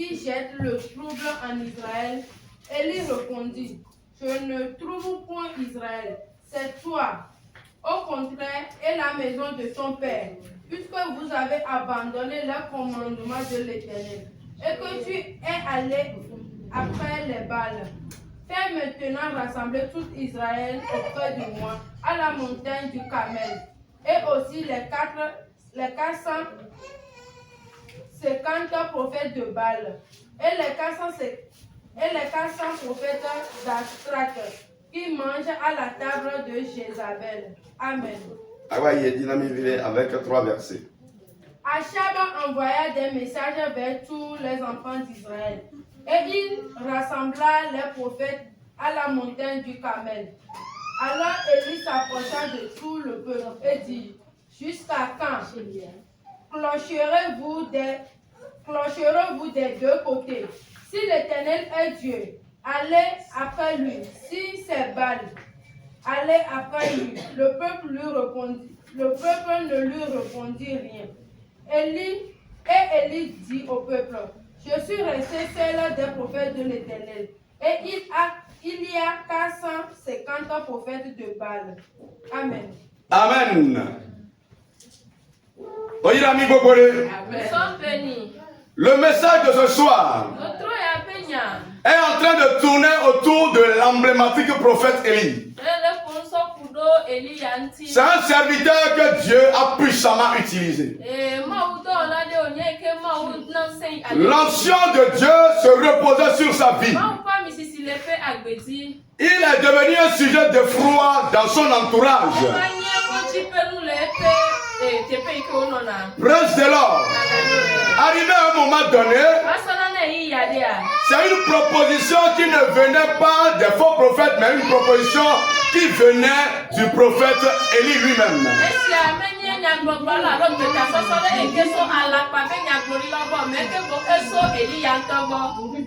qui jette le trouble en Israël. Élie répondit, je ne trouve point Israël, c'est toi. Au contraire, et la maison de ton père, puisque vous avez abandonné le commandement de l'Éternel, et que tu es allé après les Baals. Fais maintenant rassembler tout Israël auprès de moi, à la montagne du Carmel, et aussi les 450 prophètes de Baal, et les 400 prophètes d'Astrak, qui mangent à la table de Jézabel. Amen. Avec 3 versets. Achab envoya des messages vers tous les enfants d'Israël, et il rassembla les prophètes à la montagne du Carmel. Alors Élie s'approcha de tout le peuple et dit, jusqu'à quand clocherez-vous des deux côtés? Si l'Éternel est Dieu, allez après lui. Si c'est Baal, allez après lui. Le peuple ne lui répondit rien. Élie dit au peuple, je suis resté seul des prophètes de l'Éternel, et il y a 450 prophètes de Baal. Amen. Amen. Le message de ce soir est en train de tourner autour de l'emblématique prophète Élie. C'est un serviteur que Dieu a puissamment utilisé. L'ancien de Dieu se reposait sur sa vie. Il est devenu un sujet de froid dans son entourage. Prince de l'or. Arrivé à un moment donné, c'est une proposition qui ne venait pas des faux prophètes, mais une proposition qui venait du prophète Élie lui-même.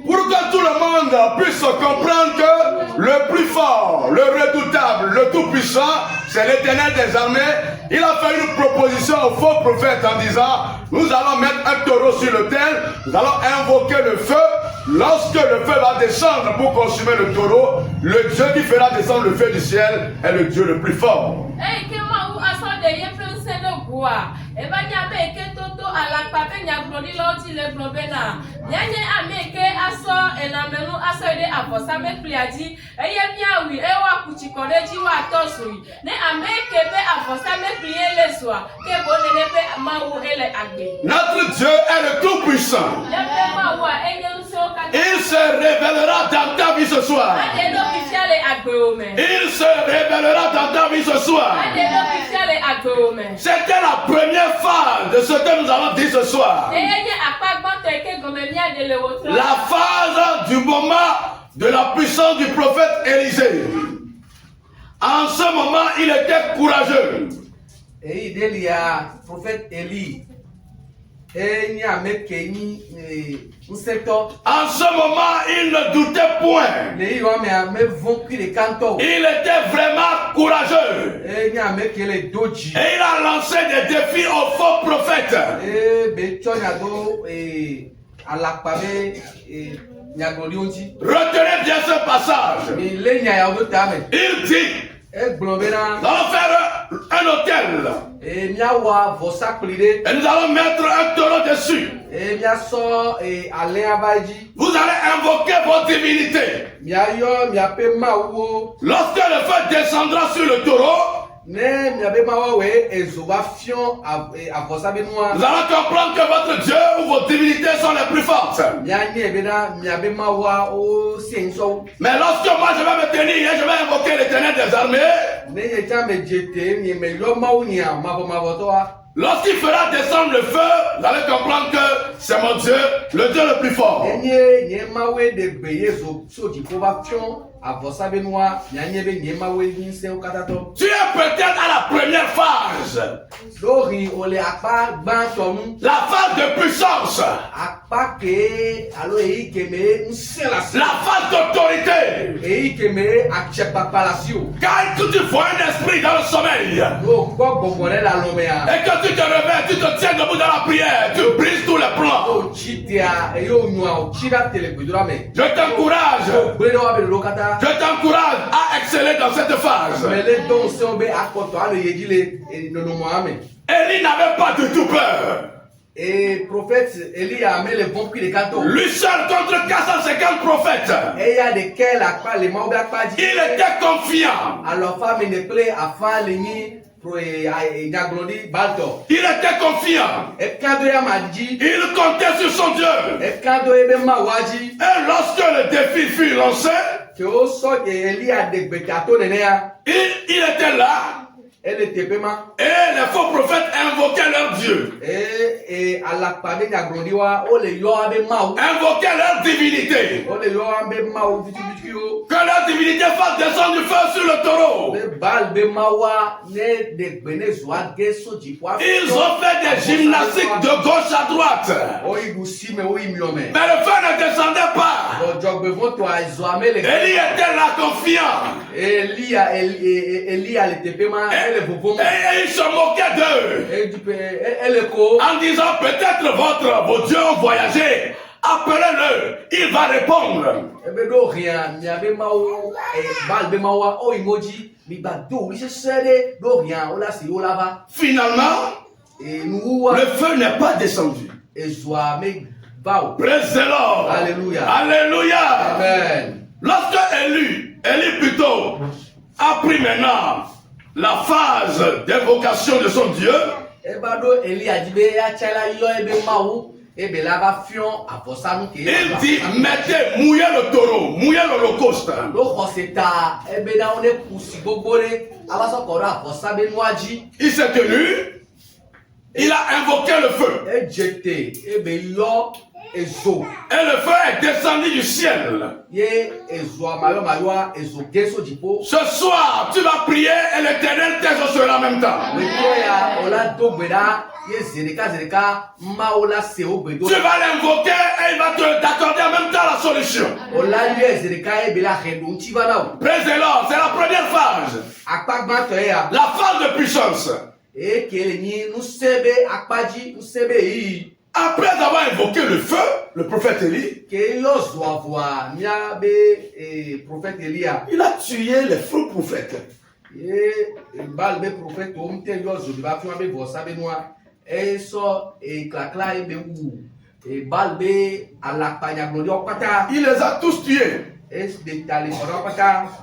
Pour que tout le monde puisse comprendre que le plus fort, le redoutable, le tout-puissant, c'est l'Éternel des armées, il a fait une proposition aux faux prophètes en disant, nous allons mettre un taureau sur l'autel, nous allons invoquer le feu. Lorsque le feu va descendre pour consumer le taureau, le Dieu qui fera descendre le feu du ciel est le Dieu le plus fort. Notre Dieu est le Tout-Puissant. Il se révélera dans ta vie ce soir. Il se révélera dans ta vie ce soir. C'était la première phase de ce que nous allons dire ce soir. La phase du moment de la puissance du prophète Élisée. En ce moment, il était courageux. Et il y a prophète Élie. Et il y a un mec qui en ce moment, il ne doutait point. Il était vraiment courageux. Et il a lancé des défis aux faux prophètes. Retenez bien ce passage. Il dit, nous allons faire un hôtel. Et nous allons mettre un taureau dessus. Vous allez invoquer vos divinités. Lorsque le feu descendra sur le taureau, nous allons comprendre que votre Dieu ou vos divinités sont les plus fortes. Mais lorsque moi je vais me tenir et je vais invoquer l'Éternel des armées, lorsqu'il fera descendre le feu, vous allez comprendre que c'est mon Dieu, le Dieu le plus fort. avosa benoa nyanyebe nyema weni se okatato. Tu es peut-être à la première phase. Dori ole akpa gbantomu. La phase de puissance. Akpa ke alo eyi keme nsela. La phase d'autorité. Eyi keme akchepa palasio. Quand tu vois un esprit dans le sommeil. No ko bobore la lomea. Et que tu te réveilles, tu te tiens debout dans la prière, tu brises tous les plans. O chitia eyo nyua o chira telebidura me. Je t'encourage. Je t'encourage à exceller dans cette phase. Élie n'avait pas du tout peur. Et prophète Élie a amené les bons prix de canton. Lui seul contre 450 prophètes. Et il y a desquels les membres de il était confiant. Alors femme ne plaît à faire les il était confiant. Il comptait sur son Dieu. Et lorsque le défi fut lancé, il était là. Et les faux prophètes invoquaient leur Dieu. Invoquaient leur divinité. Que leur divinité fasse descendre du feu sur le taureau. Ils ont fait des gymnastiques de gauche à droite. Mais le feu ne descendait pas. Élie était là confiant. Et il se moquait d'eux. En disant peut-être vos dieux ont voyagé. Appelez-le, il va répondre. Finalement, le feu n'est pas descendu. Praise the Lord. Alléluia. Alléluia. Amen. Lorsque Élie plutôt a pris maintenant la phase d'invocation de son Dieu, il dit mettez, mouillez le taureau, mouillez l'holocauste. Il s'est tenu, il a invoqué le feu. Et le feu est descendu du ciel. Ce soir, tu vas prier et l'Éternel t'exaucera en même temps. Tu vas l'invoquer et il va t'accorder en même temps la solution. Praise the Lord, c'est la première phase. La phase de puissance. Après avoir invoqué le feu, le prophète Élie, il a tué les faux prophètes. Il les a tous tués.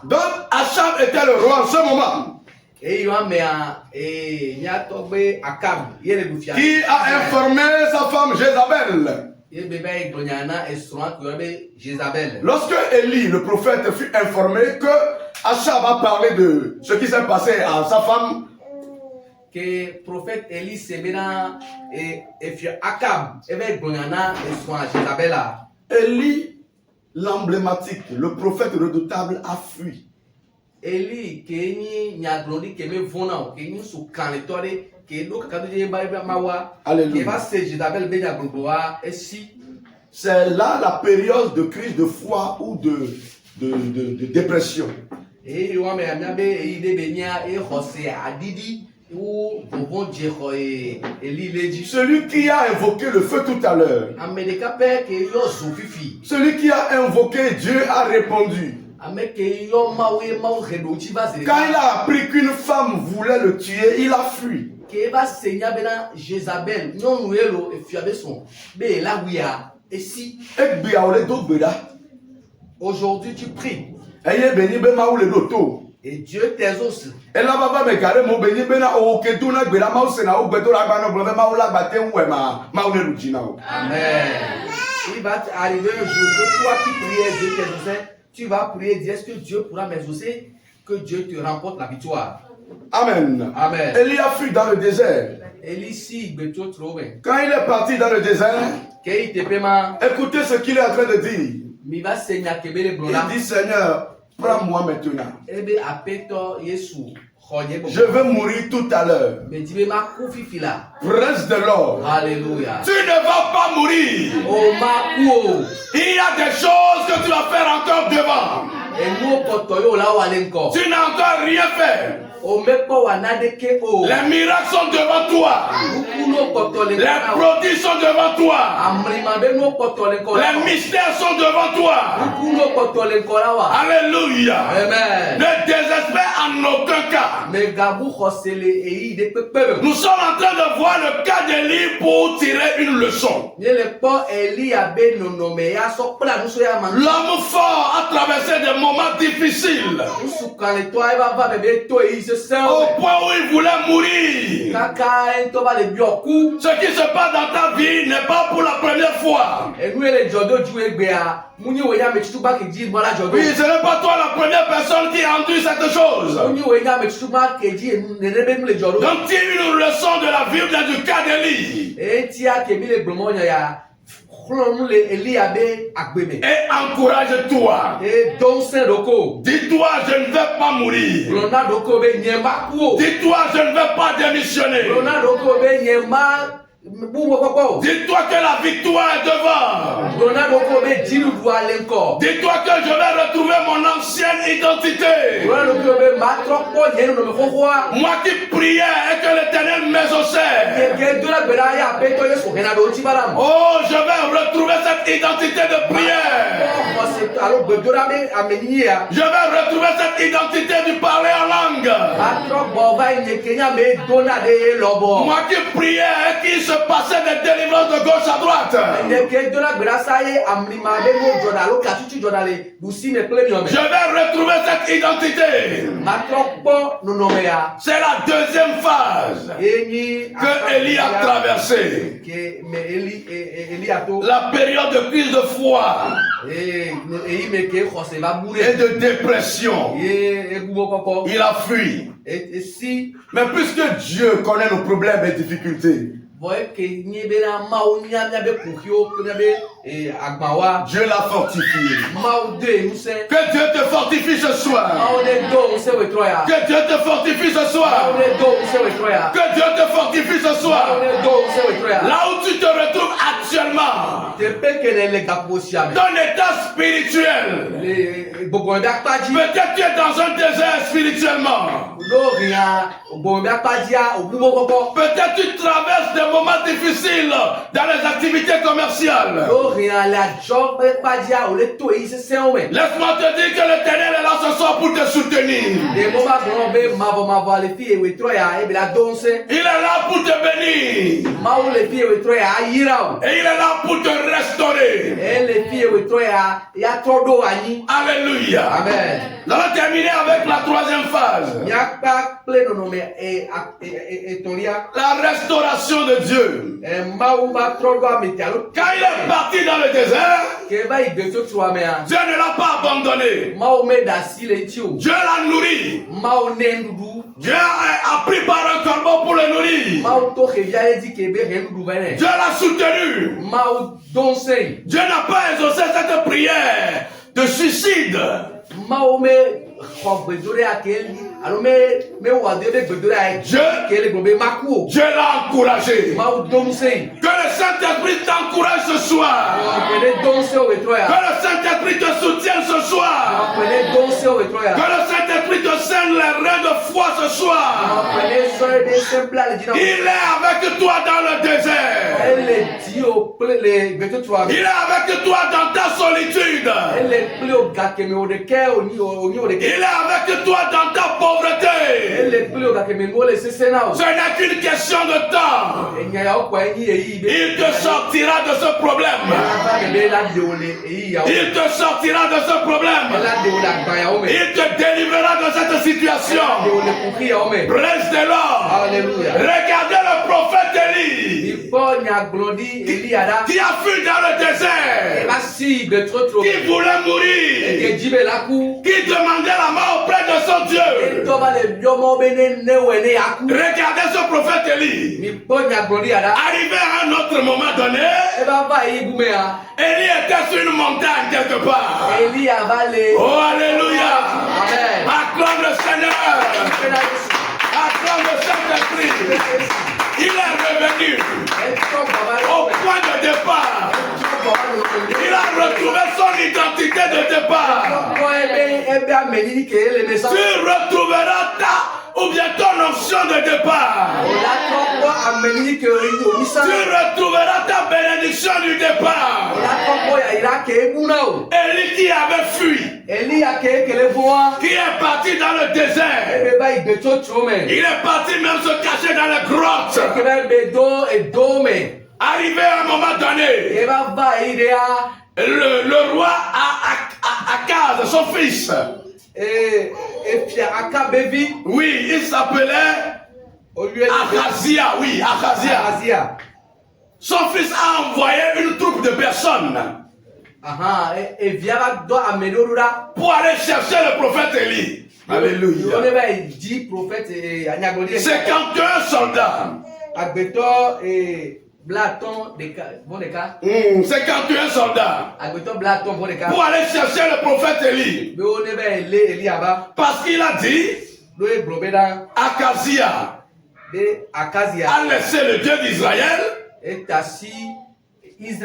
Donc Achab était le roi en ce moment. Qui a informé sa femme Jézabel. Lorsque Élie, le prophète, fut informé que Achab a parlé de ce qui s'est passé à sa femme, que prophète Élie s'est et fit Akab Élie, l'emblématique, le prophète redoutable, a fui. Élie Kenyi Nyaglodi Keme Vona Kenyi Soukanetore Kedo Kakadouye Mawa c'est là la période de crise de foi ou de dépression. Celui qui a invoqué le feu tout à l'heure, celui qui a invoqué Dieu a répondu. Quand il a appris qu'une femme voulait le tuer, il a fui. Aujourd'hui tu pries. Et Dieu t'exauce. Amen. Il va arriver un jour que toi qui priais, Dieu t'exauce. Tu vas prier, dire est-ce que Dieu pourra m'exaucer, que Dieu te remporte la victoire. Amen. Amen. Élie a fui dans le désert. Quand il est parti dans le désert, écoutez ce qu'il est en train de dire. Il dit Seigneur, Prends-moi maintenant. ebe apeto Yesu khonye Je vais mourir tout à l'heure. me dibe maku fifila. Prince de l'or. Alléluia. Tu ne vas pas mourir. O maku Il y a des choses que tu vas faire encore devant. enu koto yo la wale nko. Tu n'as encore rien fait. O mepo wanade ke o. Les miracles sont devant toi. Ukuno koto le Les prodiges sont devant toi. amrima be no koto le ko. Les mystères sont devant toi. Ukuno koto le ko la wa. Alléluia. Amen. Ne désespère en aucun cas. Me gabu khosele eyi de pepe. Nous sommes en train de voir le cas d'Élie pour tirer une leçon. Ye le po Eli abe nonome ya so pla nuso ya man. L'homme fort a traversé des moments difficiles. Usuka le to eba va bebe to yi se se. Au point où il voulait mourir. Kaka en to ba le bioku. Ce qui se passe dans ta vie n'est pas pour la première fois. Enu ele jodo ju egbe a. Munyi we ya me tuba ke ji mala jodo. Oui, ce n'est pas toi la première personne qui a entendu cette chose. Munyi we ya me tuba ke ji ne rebe nu le jodo. Donc tire une leçon de la Bible du cas d'Élie. Eti a ke mi le gbomonya ya. Khlo le Eli abe agbeme. Et encourage-toi. E don se doko. Dis-toi, je ne vais pas mourir. Rona doko be nyemba ku. Dis-toi, je ne vais pas démissionner. Rona doko be nyemba bu wo. Dis-toi que la victoire est devant. Rona doko be jiru du alenko. Dis-toi que je vais retrouver mon ancienne identité. Rona doko be matro ko yenu no me khokhwa. Moi qui priais et que l'Éternel m'exauçait. Ke dola bera ya peto Yesu kena do tibaram. Oh, je vais retrouver cette identité de prière. Alors bedola be amenia. Je vais retrouver cette identité du parler en langue. Matro bova nyekenya me dona de lobo. Moi qui priais et qui se passait des délivrances de gauche à droite. Ke dola bera saye amlima be mo jodalo katutu jodale busi me plemion. Je vais retrouver cette identité. Matro po nonomea. C'est la deuxième phase Eni que Élie a traversée. que me Eli ato. La période de crise de foi Me ke khose ba boure. et de dépression. Egubo koko. Il a fui. Et si Mais puisque Dieu connaît nos problèmes et difficultés, voyez que ni bena maou nya be kukio que be agbawa. Dieu l'a fortifié. Maou de nous c'est. Que Dieu te fortifie ce soir. Maou de do c'est we troya. Que Dieu te fortifie ce Maou soir. de do c'est we troya. Que Dieu te fortifie ce soir. Maou de do c'est we troya. Là où tu te retrouves actuellement, Te pe que les gaposiam. ton état spirituel. Les bogonda paji. Peut-être tu es dans un désert spirituellement. Do rien. Bogonda pajia obubo koko. Peut-être tu traverses des moments difficiles dans les activités commerciales. Do rien la job pajia o le to yi se we. Laisse-moi te dire que l'Éternel est là ce soir pour te soutenir. Des moments qu'on be mavo les filles we troya e la donse. Il est là pour te bénir. Maou les filles we troya ayira. Et il est là pour te restaurer. Et les filles we troya ya todo ani. Alléluia. Amen. Nous allons terminer avec la troisième phase. Nyaka pleno no me toria. La restauration de Dieu. Maou ba trodo ametialo. Quand il est parti dans le désert, Ke ba igbeto tuwa me a. Dieu ne l'a pas abandonné. Maou me da si le tio. Dieu l'a nourri. Maou nendudu. Dieu a pris par un corbeau pour le nourrir. Maou to khevia e di ke be rendudu vene. Dieu l'a soutenu. Maou donse. Dieu n'a pas exaucé cette prière de suicide. Maou me khobedore akeli. Alors me wa de be bedore a. Dieu Ke le gobe maku. Dieu l'a encouragé. Maou donse. Que le Saint-Esprit t'encourage ce soir. Pele donse o Que etroya. le Saint-Esprit te soutienne ce soir. Pele donse o Que etroya. le Saint-Esprit te scène les reins de foi ce soir. Pele soe de simple le dina. Il est avec toi dans le désert. Elle dit au le beto tuwa. Il est avec toi dans ta solitude. Elle est plus au gars que me au de cœur au niveau de Il est avec toi dans ta pauvreté. elle est plus au gars que me ngole c'est sénat. Ce n'est qu'une question de temps. Et nya au quoi ni yi be. Il te sortira de ce problème. Va me la de ole yi ya. Il te sortira de ce problème. La de ole agba ya o me. Il te délivrera de cette De situation. ole kuki ya o me. Prince de l'or. Alléluia. Regardez le prophète Élie Il faut nya glodi Eliada. qui a fui dans le désert. Va Si Betro trop. qui voulait Et mourir, Dibe la cou. qui demandait la mort auprès de son Et Dieu. Toba le biomo bene ne wene yaku. Regardez ce prophète Élie. Mi ponya glori ada. Arrivé à un autre moment donné, E ba va yi bumea. Élie était sur une montagne quelque part. Eli avale. Oh, alléluia. Amen. Acclame le Seigneur. Acclame le Saint-Esprit. Il est revenu au point de départ. Il a retrouvé son identité de départ. Tu retrouveras ta ou bien ton option de départ. Tu retrouveras ta bénédiction du départ. Élie qui avait fui, qui est parti dans le désert. Il est parti même se cacher dans les grottes. Arrivé à un moment donné, le roi Akaz, son fils, oui, il s'appelait Ahazia, oui, Ahazia. Son fils a envoyé une troupe de personnes pour aller chercher le prophète Élie. Alléluia. 51 soldats. 51 soldats pour aller chercher le prophète Élie. Parce qu'il a dit, Akazia a laissé le Dieu d'Israël et il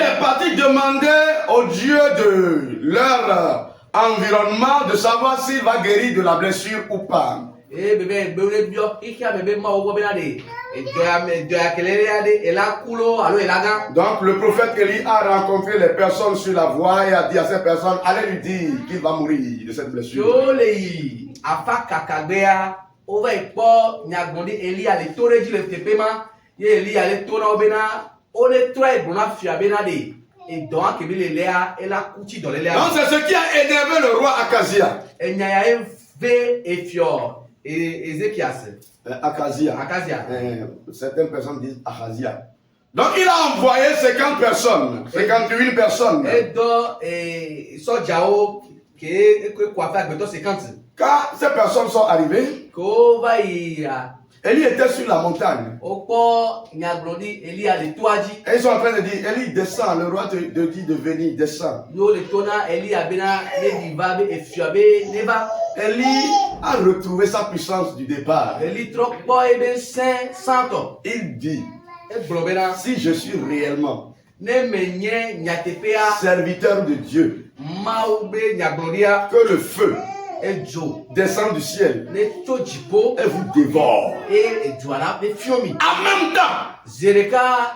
est parti demander au Dieu de leur environnement de savoir s'il va guérir de la blessure ou pas. Donc le prophète Élie a rencontré les personnes sur la voie et a dit à ces personnes, allez lui dire qu'il va mourir de cette blessure. Donc c'est ce qui a énervé le roi Akazia. Akazia. Certaines personnes disent Akazia. Donc il a envoyé 50 personnes, 51 personnes. Quand ces personnes sont arrivées, Élie était sur la montagne. Et ils sont en train de dire, Élie descend, le roi te dit de venir, descend. Élie a retrouvé sa puissance du départ. Il dit, si je suis réellement serviteur de Dieu, que le feu descend du ciel et vous dévore. En même temps,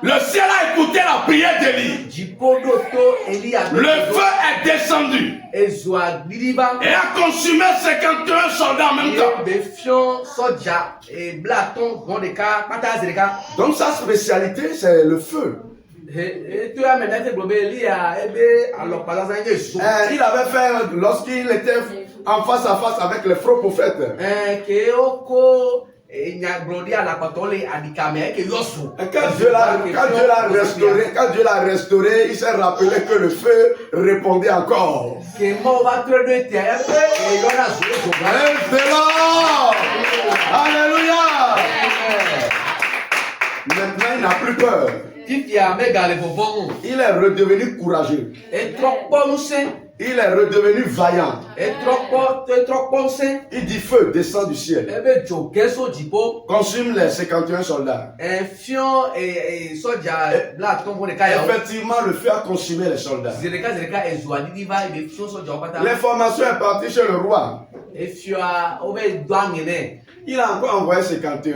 le ciel a écouté la prière d'Élie. Le feu est descendu et a consumé 51 soldats en même temps. Donc sa spécialité, c'est le feu. Il avait fait, lorsqu'il était en face à face avec les faux prophètes, quand Dieu l'a restauré, il s'est rappelé que le feu répondait encore. Alléluia. Maintenant, il n'a plus peur. Il est redevenu courageux. Il est redevenu vaillant. Il dit feu descend du ciel. Consume les 51 soldats. Effectivement, le feu a consumé les soldats. L'information est partie chez le roi. Il a encore envoyé 51.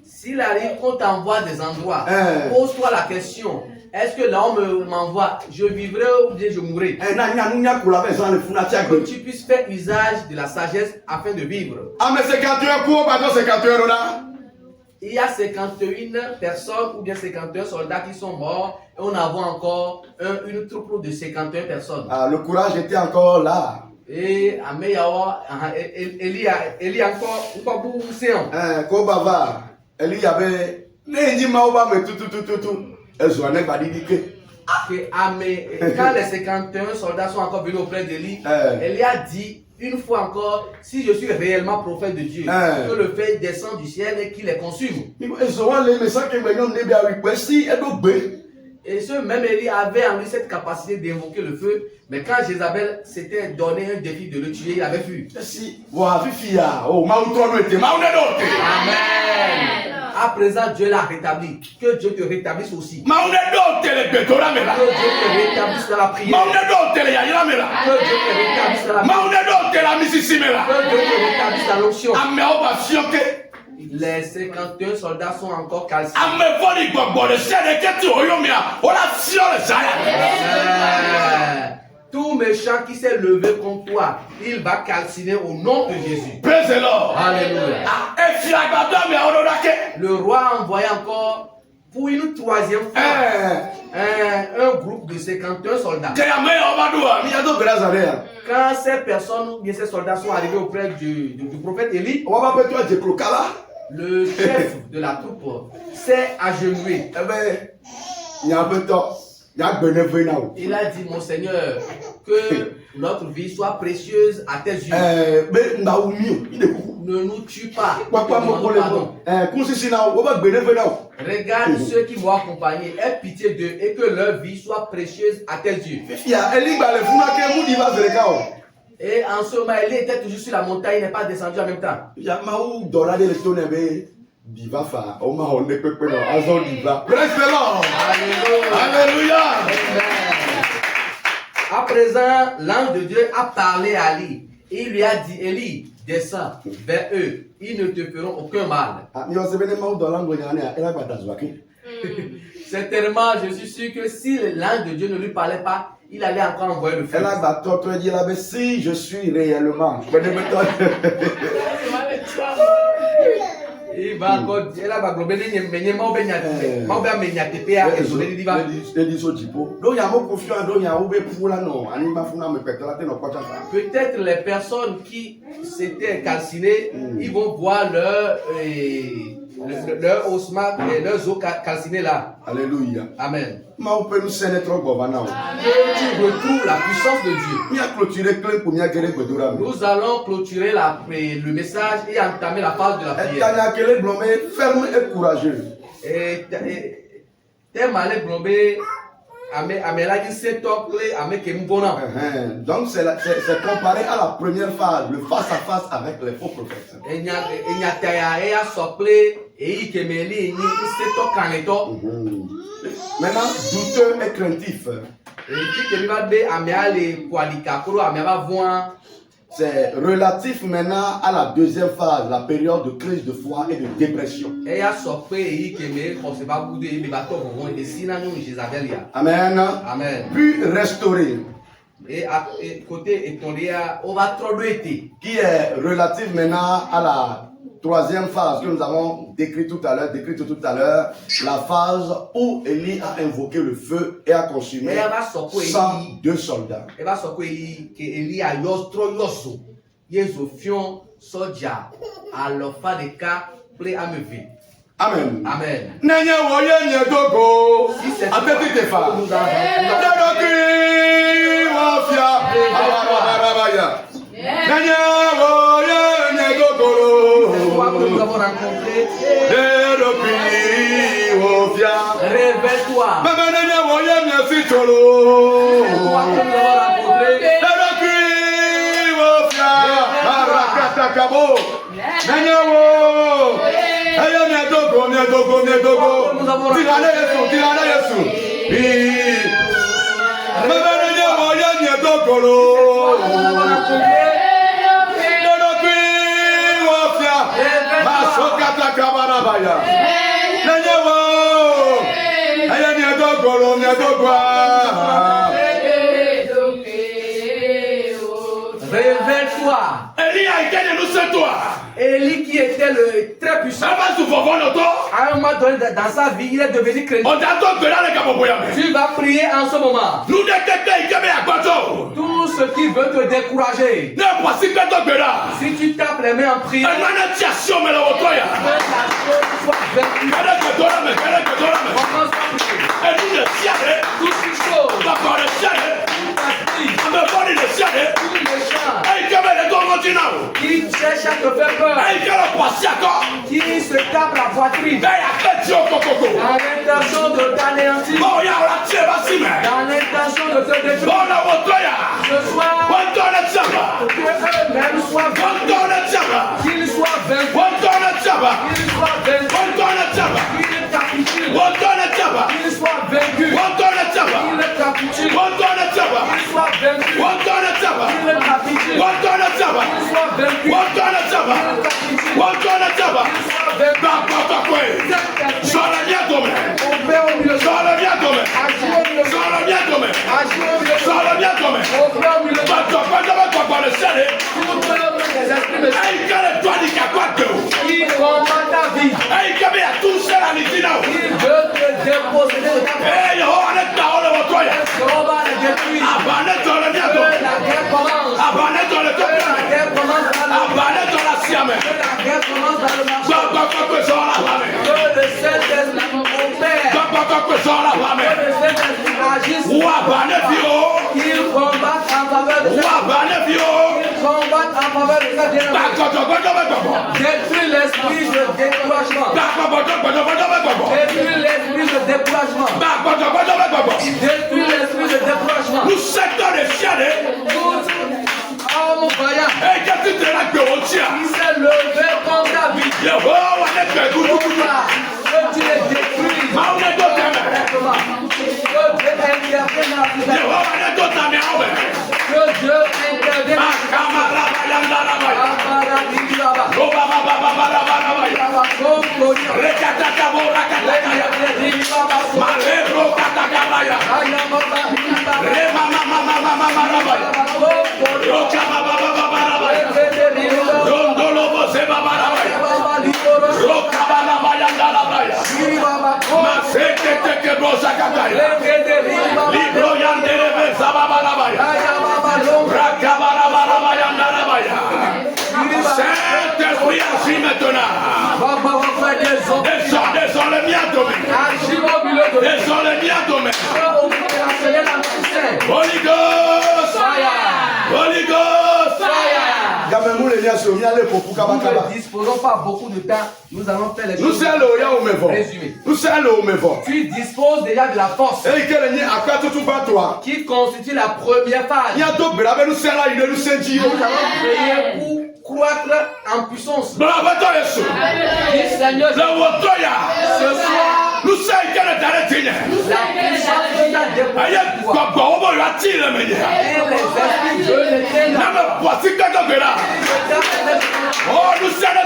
S'il arrive qu'on t'envoie des endroits, pose-toi la question. Est-ce que là on m'envoie, je vivrai ou bien je mourrai? Que tu puisses faire usage de la sagesse afin de vivre. Ah mais 51 pour, pardon, 51 dollars. Il y a 51 personnes ou bien 51 soldats qui sont morts et on a encore une troupe de 51 personnes. Ah, le courage était encore là. Et Eli encore boussé. Ko bava, Eli y avait ne maoba me tout. Ezo ane badidike. Quand les 51 soldats sont encore venus auprès d'Eli, Eli a dit une fois encore, si je suis réellement prophète de Dieu, que le feu descend du ciel et qu'il les consume. Et ce même Eli avait en lui cette capacité d'invoquer le feu, mais quand Jézabel s'était donné un défi de le tuer, il avait fui. Amen. À présent, Dieu l'a rétabli. Que Dieu te rétablisse aussi. Que Dieu te rétablisse dans la prière. Que Dieu te rétablisse dans la prière. Que Dieu te rétablisse dans l'onction. Les 51 soldats sont encore calcinés. Tout méchant qui s'est levé contre toi, il va calciner au nom de Jésus. Praise the Lord. Alléluia. Le roi a envoyé encore pour une troisième fois un groupe de 51 soldats. Quand ces personnes ou bien ces soldats sont arrivés auprès du prophète Élie, le chef de la troupe s'est agenouillé. Il a dit, mon Seigneur, que notre vie soit précieuse à tes yeux. Ne nous tue pas. Regarde ceux qui m'ont accompagné, aie pitié d'eux et que leur vie soit précieuse à tes yeux. Et en ce moment, Élie était toujours sur la montagne, il n'est pas descendu en même temps. Praise the Lord. Alléluia. À présent, l'ange de Dieu a parlé à Élie. Il lui a dit, Élie, descends vers eux. Ils ne te feront aucun mal. Certainement, je suis sûr que si l'ange de Dieu ne lui parlait pas, il allait encore envoyer le feu. Si je suis réellement. Il va encore dire, elle va glober les peut-être les personnes qui s'étaient calcinées, ils vont voir leur osma et leurs os calcinés là. Alléluia. Amen. Tu retrouves la puissance de Dieu. Nous allons clôturer le message et entamer la phase de la prière. Ferme et courageux. Donc c'est comparé à la première phase, le face à face avec les faux prophètes. Maintenant, douteux et craintif. C'est relatif maintenant à la deuxième phase, la période de crise de foi et de dépression. Amen. Amen. Puis restaurer. Et côté on va trop qui est relatif maintenant à la troisième phase que nous avons décrite tout à l'heure, la phase où Élie a invoqué le feu et a consumé 102 soldats. Amen. Amen. Nous avons rencontré. Réveille-toi. Réveille-toi. Élie a Élie qui était le très puissant. À un moment donné dans sa vie, il est devenu chrétien. Tu vas prier en ce moment. Tout ce qui veut te décourager. Si tu tapes les mains en prière, que la chose soit vaincue. Commence à prier. Toutes ces choses. Qui cherche à te faire peur, qui se tape la poitrine, dans l'intention de t'anéantir, dans l'intention de te détruire. Ce soir, que eux-mêmes soient vaincus, qu'ils soient vaincus, qu'ils soient vaincus, qu'ils capitulent, qu'ils soient vaincus, qu'ils capitulent, qu'ils soient vaincus, qu'ils capitulent. Il combat ta vie. Il veut te déposer de ta vie. On va le détruire. La guerre commence. La guerre commence dans le marché. La guerre commence dans le marché. Que le Saint-Esprit opère. Que le Saint-Esprit agisse. Il combat en faveur de ça. Il combat en faveur de sa génération. Détruis l'esprit de découragement. Détruis l'esprit de découragement. Détruis l'esprit de découragement. Nous sectons les chiens. Homme vaillant. Il s'est levé contre ta vie. Que tu les détruises. Que Dieu intervienne dans la situation. Que Dieu intervienne dans Saint-Esprit agit maintenant. Descends le mien domaine. Descends le mien domaine. Holy Ghost. Holy Ghost. Nous ne disposons pas beaucoup de temps. Nous allons faire les choses. Résumé. Tu disposes déjà de la force qui constitue la première phase. Nous allons prier pour croître en puissance. Dis Seigneur, ce soir, nous sommes la puissance de ta dépose. Et les esprits de l'éternel. Oh, nous sommes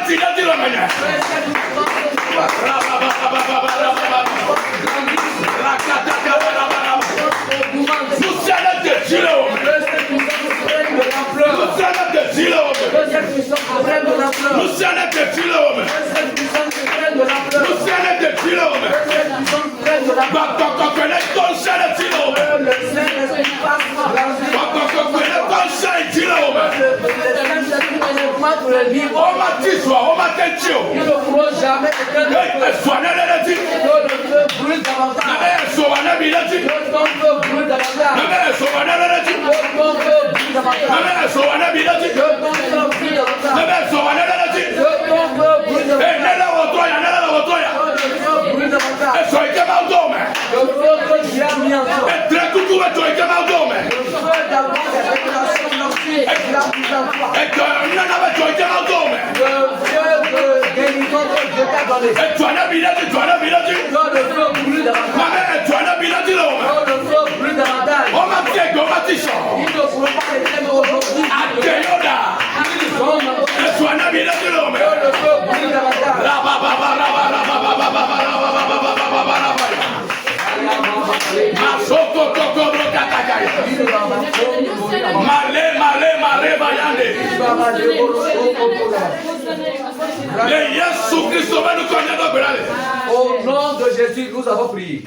Au nom de Jésus, nous avons prié.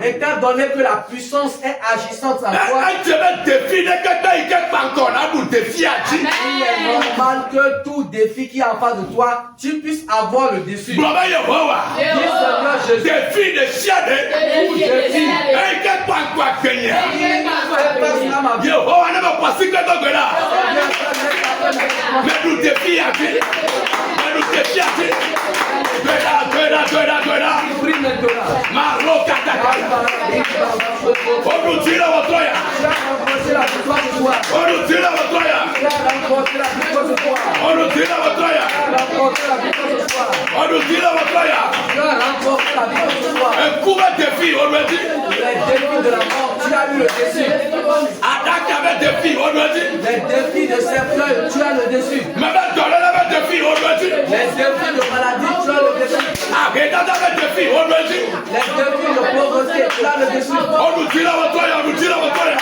Étant donné que la puissance est agissante en toi, il est normal que tout défi qui est en face de toi, tu puisses avoir le dessus. Défi de chiade. Mais nous défions. Un coup de défi, on me dit. Les défis de la mort, tu as eu le dessus. Attaque avec défi, on me dit. Les défis de cercueil, tu as le dessus. Même dans le défi, on me dit. Les défis de maladie, tu as le dessus. Arrête avec défi, on me dit. Les défis de pauvreté, tu as le dessus. On nous dit la bataille, on nous dit la bataille.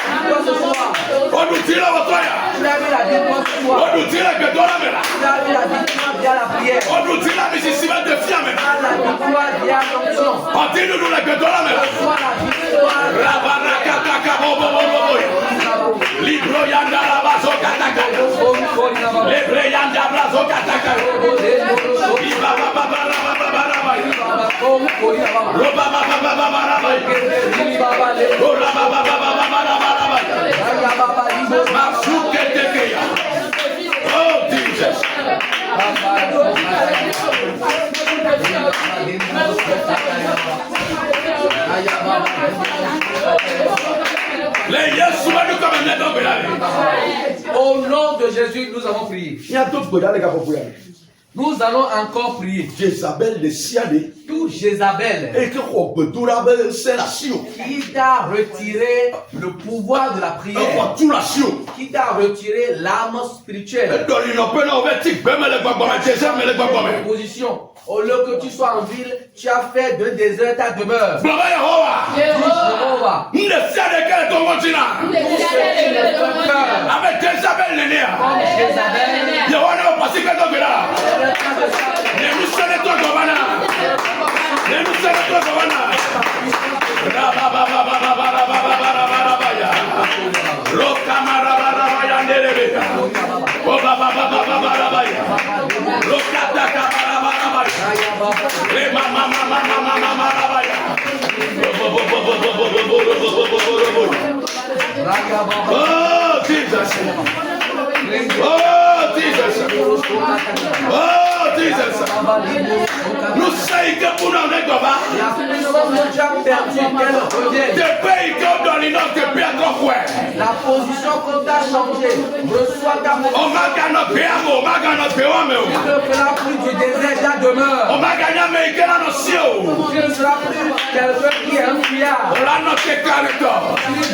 On nous dit la bataille. Tu as vu la victoire ce soir. On nous dit la victoire, mais là. Tu as vu la victoire via la prière. On nous dit la nécessité de fier, mais là. La victoire via l'onction. On dit nous la victoire, mais là. Reçois la victoire. Libro yanda la bazo kataka. Lebre yanda brazo kataka. Iba ba ba ba ba ba ba ba. Roba ba ba ba ba ba ba. Roba ba ba ba ba ba ba ba. Masuke tekeya. Oh Jesus. Au nom de Jésus, nous avons prié. Nous allons encore prier. Jézabel de Siadé. Tout Jézabel qui t'a retiré le pouvoir de la prière, qui t'a retiré l'âme spirituelle, position. Au lieu que tu sois en ville, tu as fait de désert ta demeure. Jéhovah. Avec Jézabel l'aîné. Oh Jesus. Oh Jesus. Oh Jesus. Nous savons que pour nous, la position qu'on t'a changée, reçois ta position. Tu ne feras plus du désert ta demeure. Tu ne seras plus quelqu'un qui est un fuyard. Tu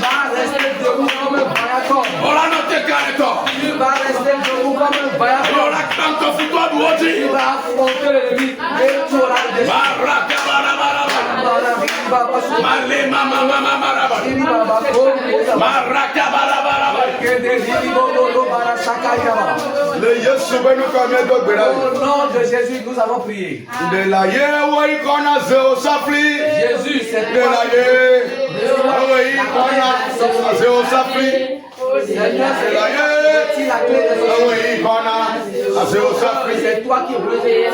vas rester debout comme un vaillant. Tu vas rester debout comme un vaillant. Tu vas affronter l'ennemi et tu auras le destin. Au nom de Jésus, nous avons prié. Jésus, c'est toi. C'est toi qui retires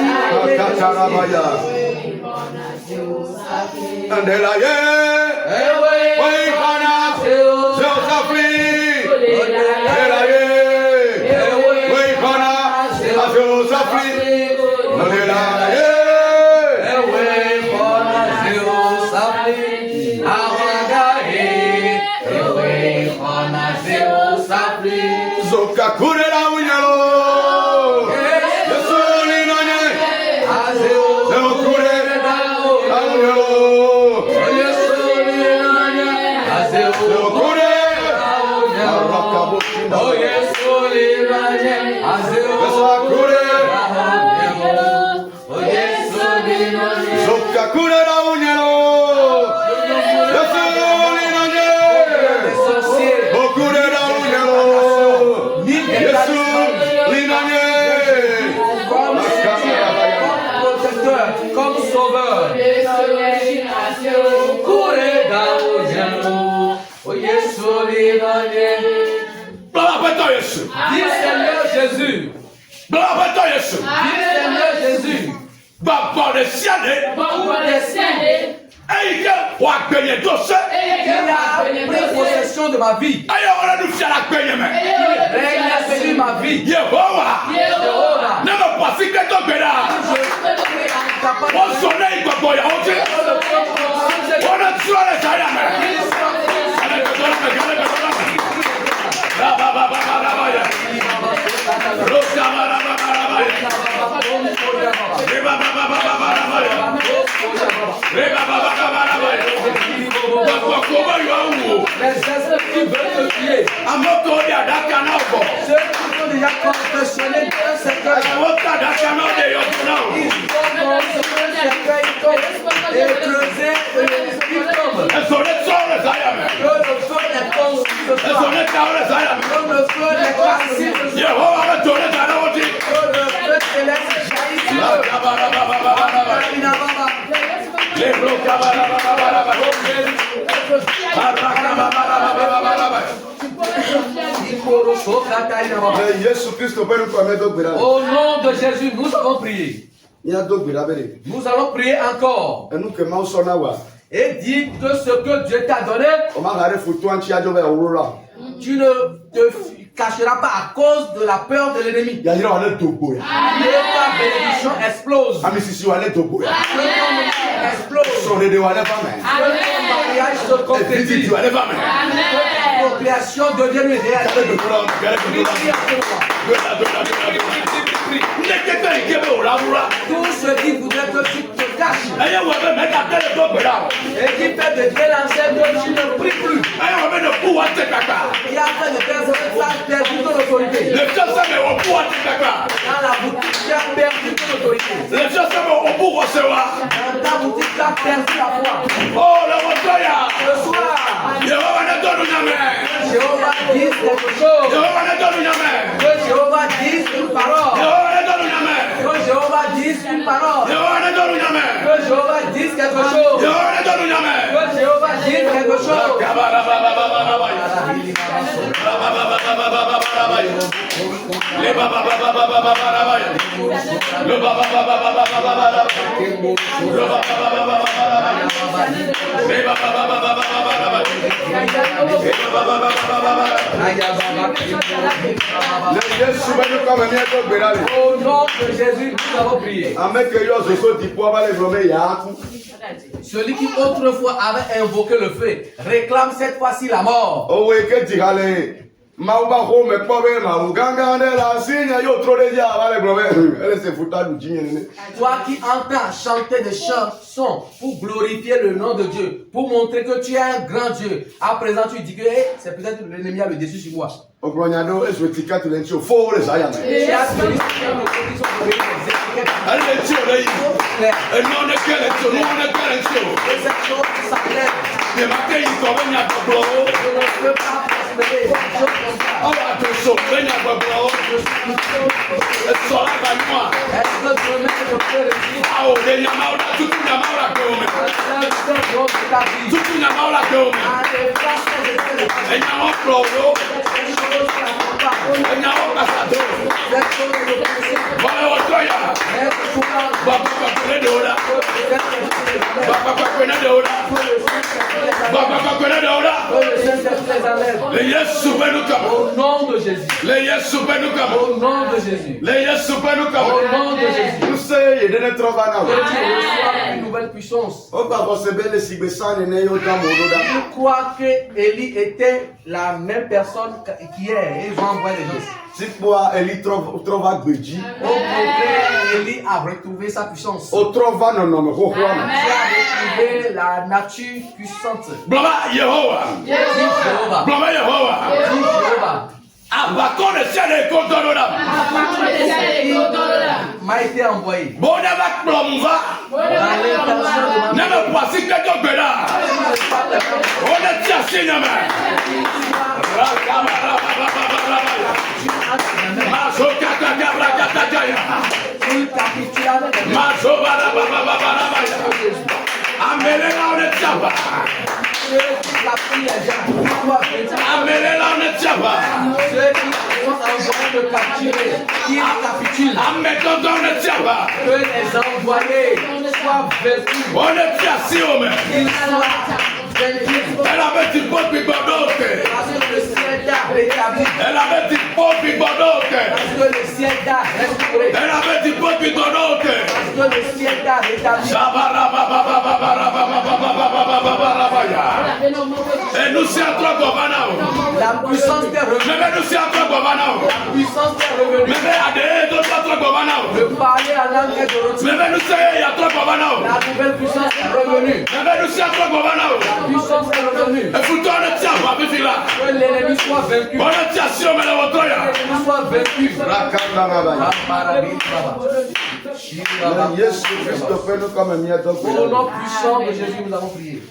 Dis Seigneur Jésus. Dis Seigneur Jésus. Il a pris possession de ma vie. Il règne sur ma vie. Jéhovah. Les esprits qui veulent te tuer. Ceux qui sont déjà confessionnés dans ce cœur. Ils vont construire ce cœur et creuser l'esprit tombe. Que le feu les consume ce soir. Comme le feu les consume ce soir. Que le feu céleste jaillisse sur eux. Au nom de Jésus, nous avons prié. Nous allons prier encore. Et dis que ce que Dieu t'a donné, tu ne te cacheras pas à cause de la peur de l'ennemi. Et ta bénédiction explose. Que ton explose. Que ton mariage se concrétise. Que ta procréation devienne une réalité. Tout ce qui voudrait que tu te caches et qui fait de Dieu l'ancêtre que tu ne pries plus, qui a fait de personnes ça perdu ton autorité. Dans la boutique, tu as perdu ton autorité. Dans ta boutique, tu as perdu la foi. Ce soir, Jéhovah dise quelque chose. Que Jéhovah dise une parole. Que Jéhovah dise une parole. Que Jéhovah dise quelque chose. Que Jéhovah dise quelque chose. Au nom de Jésus, nous avons prié. Celui qui autrefois avait invoqué le feu réclame cette fois-ci la mort. Toi qui entends chanter des chansons pour glorifier le nom de Dieu, pour montrer que tu es un grand Dieu, à présent tu dis que c'est peut-être l'ennemi a le dessus sur moi. Au nom de Jésus. Au nom de Jésus. Au nom de Jésus. Que tu reçois une nouvelle puissance. Tu crois que Élie était la même personne qu'hier et ils ont envoyé les gens. Au contraire, Élie a retrouvé sa puissance. Il a retrouvé la nature puissante. Jéhovah. M'a été envoyé. soit vêtu. Amelela ne tient pas. Ceux qui sont envoyés de capturer, qui récapitulent. Ametonton ne tient pas. Que les envoyés soient vêtus. On ne tient si au même. Qu'ils soient vêtus. Elle avait dit bon pibodote. Parce que le ciel t'a rétabli. Elle avait dit bon pibodote. Parce que le ciel t'a restauré. Elle avait dit bon pibodote. Parce que le ciel t'a rétabli. Et nous sommes trop gouvernants. La puissance t'est revenue. Mais nous sommes trop gouvernants. La puissance t'est revenue. Mais d'autres trop gouvernants. Le parler à langue est de retour. Mais nous sommes il y a trop gouvernants. La nouvelle puissance est revenue. Mais nous sommes trop gouvernants. La puissance est revenue. Et vous ne tient pas, puis là. Que l'ennemi soit vaincu. On ne tient si on met la voiture. Que l'ennemi soit vaincu. Au nom puissant de Jésus, nous avons prié.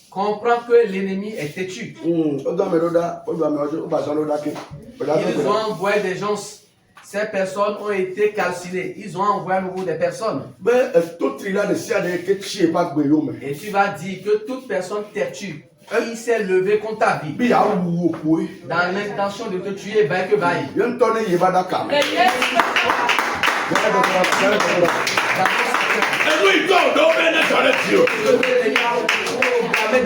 Comprends que l'ennemi est têtu. Ils ont envoyé des gens. Ces personnes ont été calcinées. Ils ont envoyé à nouveau des personnes. Et tu vas dire que toute personne têtue qui s'est levée contre ta vie, dans l'intention de te tuer, ben que vaille. Et nous, il doit donner les solutions. Et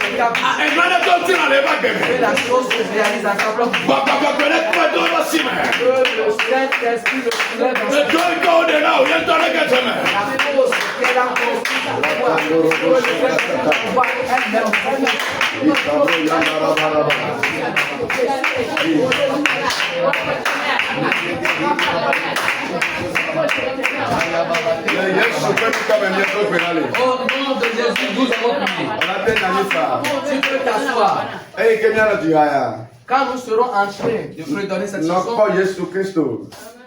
la chose se réalise à sa propre. Que le Saint-Esprit le soulève dans sa vie. La cause qu'elle a construite à toi. Que le Saint-Esprit voit elle-même. Au nom de Jésus, nous avons prié. Tu peux t'asseoir. Quand nous serons en train de redonner cette chanson,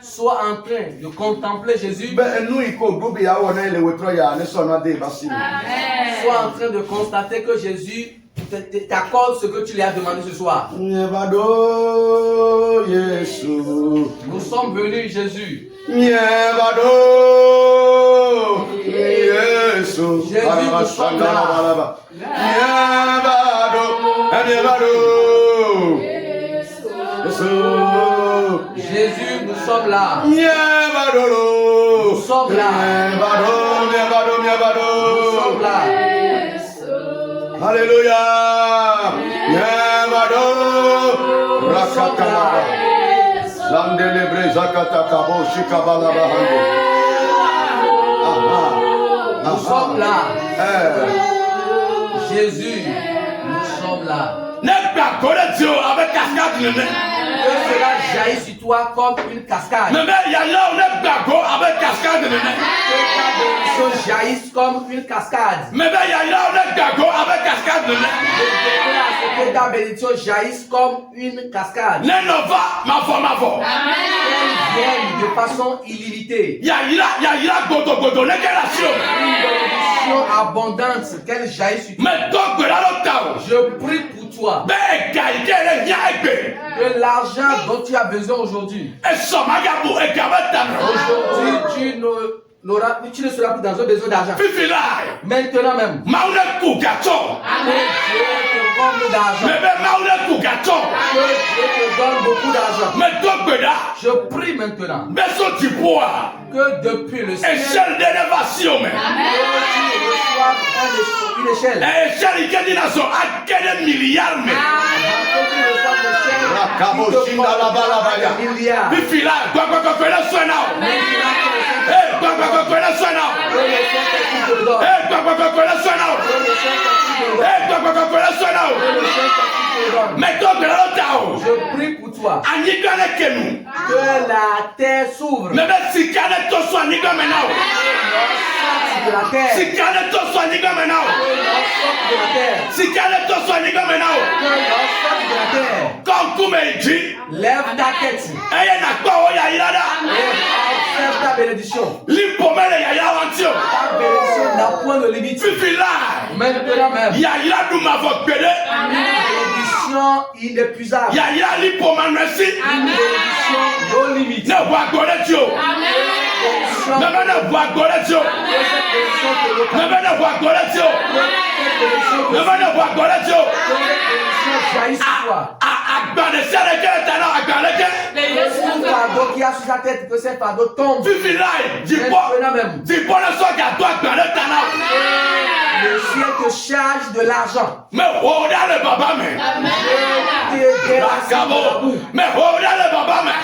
sois en train de contempler Jésus. Sois en train de constater que Jésus t'accorde ce que tu lui as demandé ce soir. Nous sommes venus, Jésus. Jésus, nous sommes là. Jésus, nous sommes là. Nous sommes là. Nous sommes là. Alléluia. Nous sommes là. Jésus, nous sommes là. Que cela jaillit sur toi comme une cascade. Que ta bénédiction jaillisse comme une cascade. Que ta bénédiction jaillisse comme une cascade. Qu'elle vienne de façon illimitée. Une bénédiction abondante, qu'elle jaillisse sur toi. Je prie pour toi. Que l'argent dont tu as besoin aujourd'hui, tu ne seras plus dans un besoin d'argent. Maintenant même. Que Dieu te comble d'argent. Que Dieu te donne beaucoup d'argent. Je prie maintenant que depuis le ciel, que tu reçoives une échelle. Je prie pour toi que la terre s'ouvre. De la terre. Lève ta tête. Observe ta bénédiction. Ta bénédiction n'a point de limite. Maintenant même. Une bénédiction inépuisable. Une bénédiction non limite. Que jaillisse sur toi. Tout fardeau qui a sur sa tête, que ces fardeaux tombent. Maintenant même. Le ciel te charge de l'argent. Mais regarde le baba, mais. Mais regarde le baba, mais.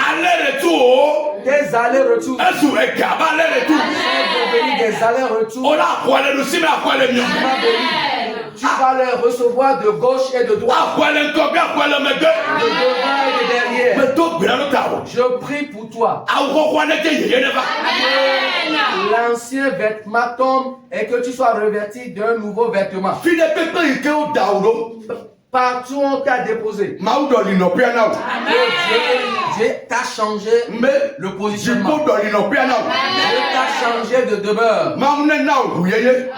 Aller-retour. Des allers-retours. Des allers-retours. Tu vas les recevoir de gauche et de droite. De devant et de derrière. Je prie pour toi. L'ancien vêtement tombe et que tu sois revêtu d'un nouveau vêtement. Partout on t'a déposé. Dieu t'a changé le positionnement. Dieu t'a changé de demeure. Que Dieu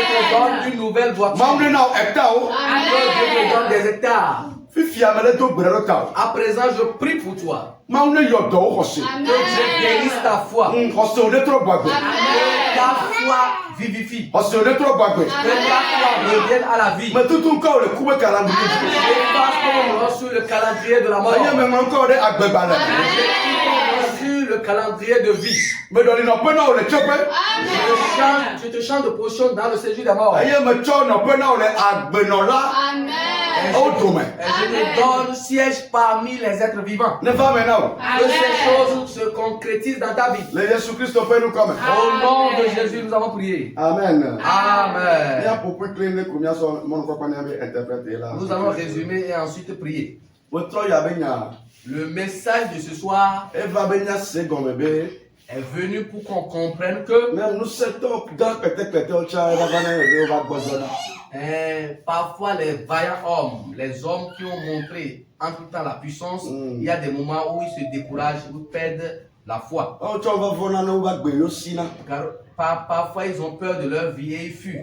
te donne une nouvelle voiture. Que Dieu te donne des hectares. À présent, je prie pour toi. Que Dieu guérisse ta foi. Que ta foi vivifie. Que ta foi revienne à la vie. Et parce qu'on reçoit le calendrier de la mort. Sur le calendrier de vie. Je te chante de potion dans le séjour des morts. Et je te donne siège parmi les êtres vivants. Que ces choses se concrétisent dans ta vie. Au nom de Jésus, nous avons prié. Amen. Amen. Nous allons résumer et ensuite prier. Le message de ce soir est venu pour qu'on comprenne que parfois les vaillants hommes, les hommes qui ont montré en tout temps la puissance, il y a des moments où ils se découragent, où ils perdent la foi. Car parfois ils ont peur de leur vie et ils fuient.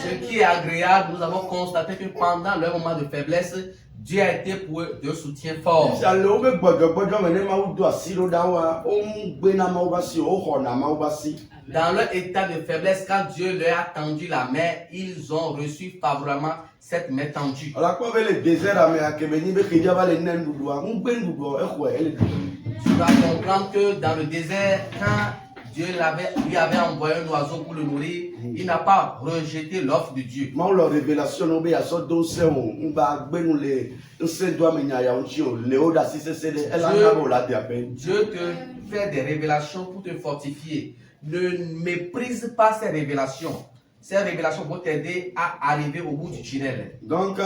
Ce qui est agréable, nous avons constaté que pendant leur moment de faiblesse, Dieu a été pour eux de soutien fort. Dans leur état de faiblesse, quand Dieu leur a tendu la main, ils ont reçu favorablement cette main tendue. Tu vas comprendre que dans le désert, quand Dieu lui avait envoyé un oiseau pour le nourrir, il n'a pas rejeté l'offre de Dieu. Dieu te fait des révélations pour te fortifier. Ne méprise pas ces révélations. Ces révélations vont t'aider à arriver au bout du tunnel. Donc,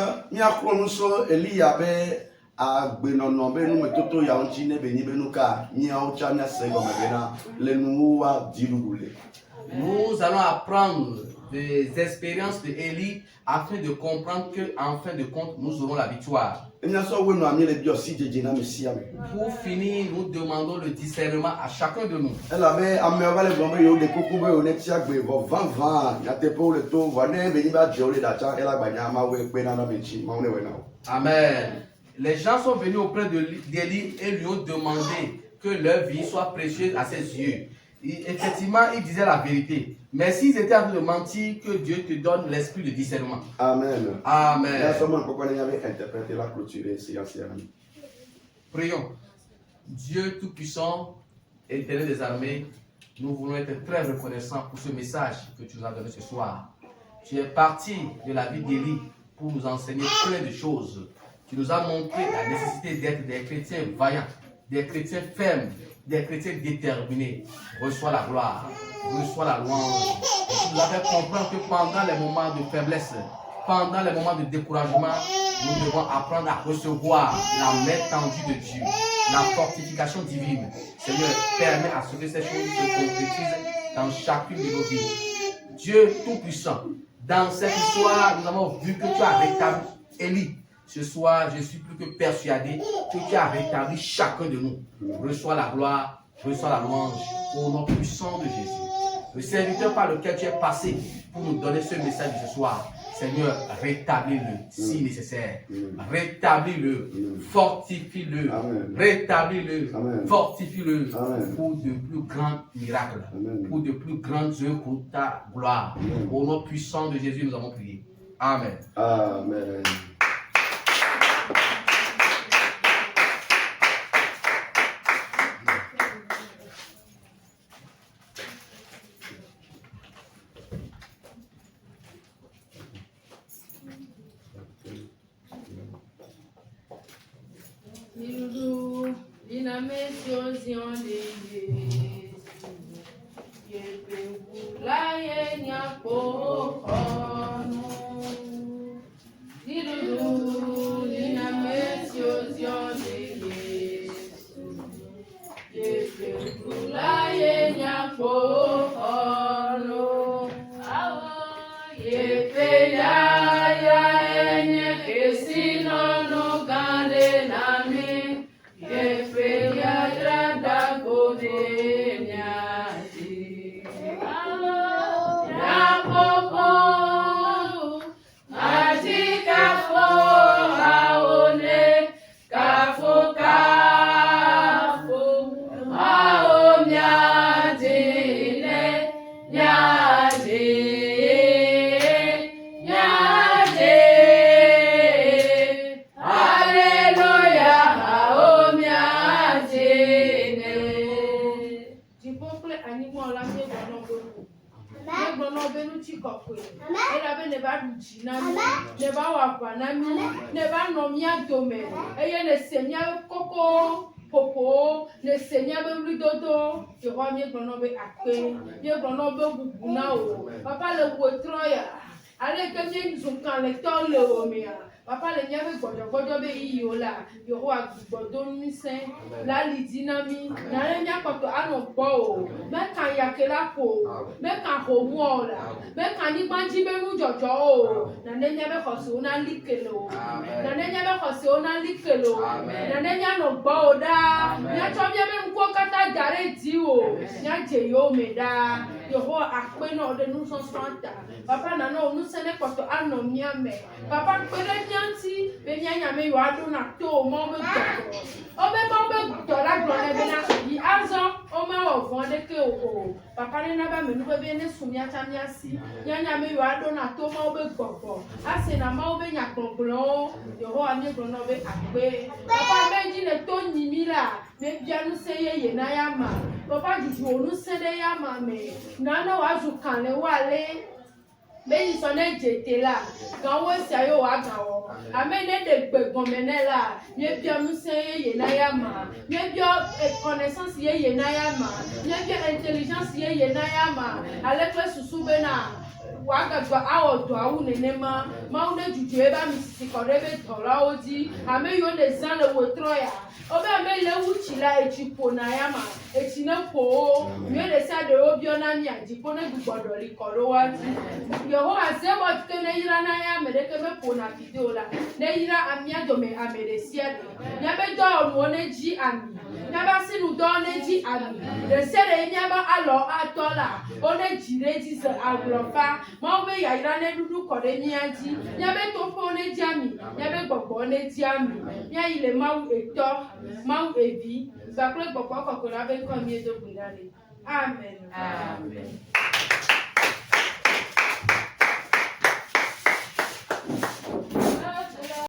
nous allons apprendre des expériences de Élie afin de comprendre qu'en fin de compte, nous aurons la victoire. Pour finir, nous demandons le discernement à chacun de nous. Amen. Les gens sont venus auprès d'Élie et lui ont demandé que leur vie soit précieuse à ses yeux. Effectivement, ils disaient la vérité. Mais s'ils étaient en train de mentir, que Dieu te donne l'esprit de discernement. Amen. Amen. Prions. Dieu Tout-Puissant, Éternel des armées, nous voulons être très reconnaissants pour ce message que tu nous as donné ce soir. Tu es parti de la vie d'Élie pour nous enseigner plein de choses. Tu nous as montré la nécessité d'être des chrétiens vaillants, des chrétiens fermes, des chrétiens déterminés. Reçois la gloire, reçois la louange. Et tu nous as fait comprendre que pendant les moments de faiblesse, pendant les moments de découragement, nous devons apprendre à recevoir la main tendue de Dieu, la fortification divine. Seigneur, permet à ce que ces choses se concrétisent dans chacune de nos vies. Dieu Tout-Puissant, dans cette histoire, nous avons vu que tu as rétabli Élie. Ce soir, je suis plus que persuadé que tu as rétabli chacun de nous. Reçois la gloire, reçois la louange au nom puissant de Jésus. Le serviteur par lequel tu es passé pour nous donner ce message de ce soir, Seigneur, rétablis-le si nécessaire. Rétablis-le, fortifie-le, rétablis-le, fortifie-le pour de plus grands miracles, pour de plus grandes œuvres pour ta gloire. Au nom puissant de Jésus, nous avons prié. Amen. Amen. Papa le wotroya, allez que bien sont quand les tons le romia. Papa le nyave gojo be iola, yo wa godo mi sen, la lidinami, na le nya koto ano bo, me kan yakela ko, me kan homo la, me kan ni banji be mu jojo o, na le nya be khoso na likelo, na le nya be khoso na likelo, na le nya no bo da, nya chobia be nko kata dare di o, nya je yo me da, yo ho akpe no de nu so swanta. Papa na no nu sene koto ano miame. Papa kwere nyanti be nyanya me yo ado na to mo be to. Obe mo be to la glone be na yi azo o ma o fon de ke o. Papa ne na ba me nu be ne sumia chamia si. Nyanya me yo ado na to mo be gbogbo. Ase na ma o be nya gbogbo. Yo ho ani gbo no be akpe. Papa be ji ne to nyimi la. Me bia nu se ye na ya ma. Papa juju onu se de ya ma me. Na na wa ju kan le wale. Bẹ́ẹ̀ni sọ ní jètè la gan wo si ayo wa gan wo amene de gbẹ̀gbọ̀n mẹ́nẹ́ la yẹ bí ọmú sẹ́ yẹ náà yà má yẹ bí connaissance yẹ náà yà má yẹ bí intelligence yẹ náà yà má alẹ́ pẹ́ susu bẹ́ náà wà gàgbà awọ̀ dùn awù nẹ́nẹ́ má máa ń juju ẹ bá mi sisi kọ̀dọ̀ ẹ bẹ tọ̀rọ̀ awọ di àmì yóò lè zan lè wò trọ̀ yà ọbẹ̀ àmì lè wù tsi la etsi po náà yà má etsi ne po o yóò lè sá de o bí ọ náà mi àdìpọ̀ ne gbọdọ̀ li kọ̀dọ̀ wá di. Yehowa zebo ke ne yira na ya mere ke me pona video la ne yira amia do me amere sia nya be do onu ne ji ami nya ba sinu do ne ji ami de sere nya ba alo atola one ji re ji se aglofa ma o be ya yira ne dudu ko de nya ji nya be to fo ne ji ami nya be gbogbo ne ji ami nya ile ma u eto ma u ebi ba kle gbogbo ko ko la be ko mi edo gundale amen amen.